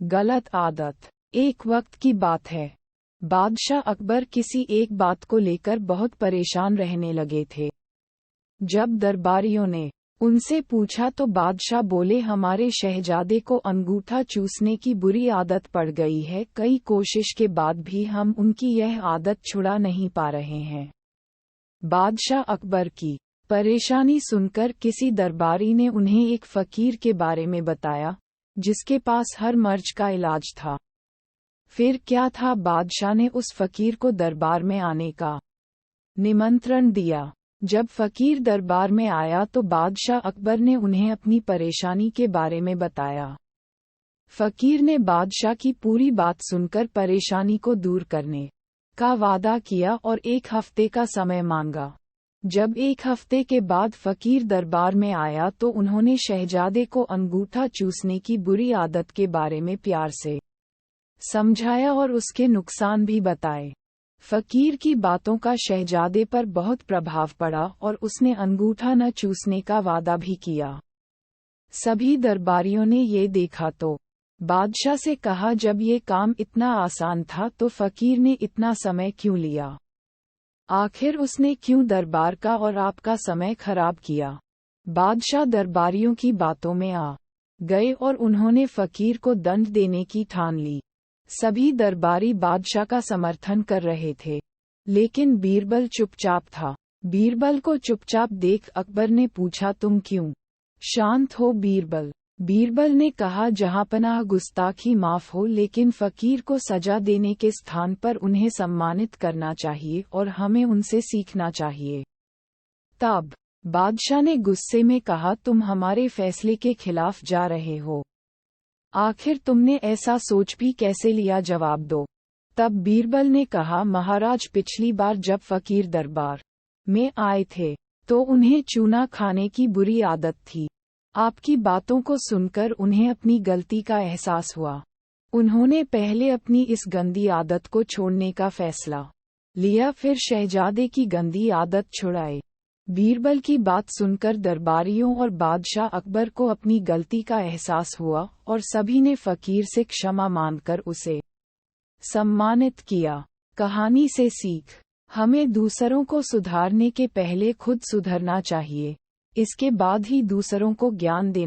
गलत आदत। एक वक्त की बात है। बादशाह अकबर किसी एक बात को लेकर बहुत परेशान रहने लगे थे। जब दरबारियों ने उनसे पूछा तो बादशाह बोले, हमारे शहजादे को अंगूठा चूसने की बुरी आदत पड़ गई है। कई कोशिश के बाद भी हम उनकी यह आदत छुड़ा नहीं पा रहे हैं। बादशाह अकबर की परेशानी सुनकर किसी दरबारी ने उन्हें एक फकीर के बारे में बताया, जिसके पास हर मर्ज का इलाज था। फिर क्या था, बादशाह ने उस फकीर को दरबार में आने का निमंत्रण दिया। जब फकीर दरबार में आया तो बादशाह अकबर ने उन्हें अपनी परेशानी के बारे में बताया। फकीर ने बादशाह की पूरी बात सुनकर परेशानी को दूर करने का वादा किया और 1 हफ्ते का समय मांगा। जब 1 हफ्ते के बाद फकीर दरबार में आया तो उन्होंने शहजादे को अंगूठा चूसने की बुरी आदत के बारे में प्यार से समझाया और उसके नुकसान भी बताए। फकीर की बातों का शहजादे पर बहुत प्रभाव पड़ा और उसने अंगूठा न चूसने का वादा भी किया। सभी दरबारियों ने ये देखा तो बादशाह से कहा, जब ये काम इतना आसान था तो फकीर ने इतना समय क्यों लिया? आखिर उसने क्यों दरबार का और आपका समय खराब किया? बादशाह दरबारियों की बातों में आ गए और उन्होंने फकीर को दंड देने की ठान ली। सभी दरबारी बादशाह का समर्थन कर रहे थे, लेकिन बीरबल चुपचाप था। बीरबल को चुपचाप देख अकबर ने पूछा, तुम क्यों शांत हो बीरबल? बीरबल ने कहा, जहांपनाह गुस्ताखी माफ हो, लेकिन फकीर को सजा देने के स्थान पर उन्हें सम्मानित करना चाहिए और हमें उनसे सीखना चाहिए। तब बादशाह ने गुस्से में कहा, तुम हमारे फैसले के खिलाफ जा रहे हो। आखिर तुमने ऐसा सोच भी कैसे लिया? जवाब दो। तब बीरबल ने कहा, महाराज, पिछली बार जब फकीर दरबार में आए थे तो उन्हें चूना खाने की बुरी आदत थी। आपकी बातों को सुनकर उन्हें अपनी गलती का एहसास हुआ। उन्होंने पहले अपनी इस गंदी आदत को छोड़ने का फैसला लिया, फिर शहजादे की गंदी आदत छुड़ाई। बीरबल की बात सुनकर दरबारियों और बादशाह अकबर को अपनी गलती का एहसास हुआ और सभी ने फकीर से क्षमा मांगकर उसे सम्मानित किया। कहानी से सीख। हमें दूसरों को सुधारने के पहले खुद सुधरना चाहिए, इसके बाद ही दूसरों को ज्ञान देना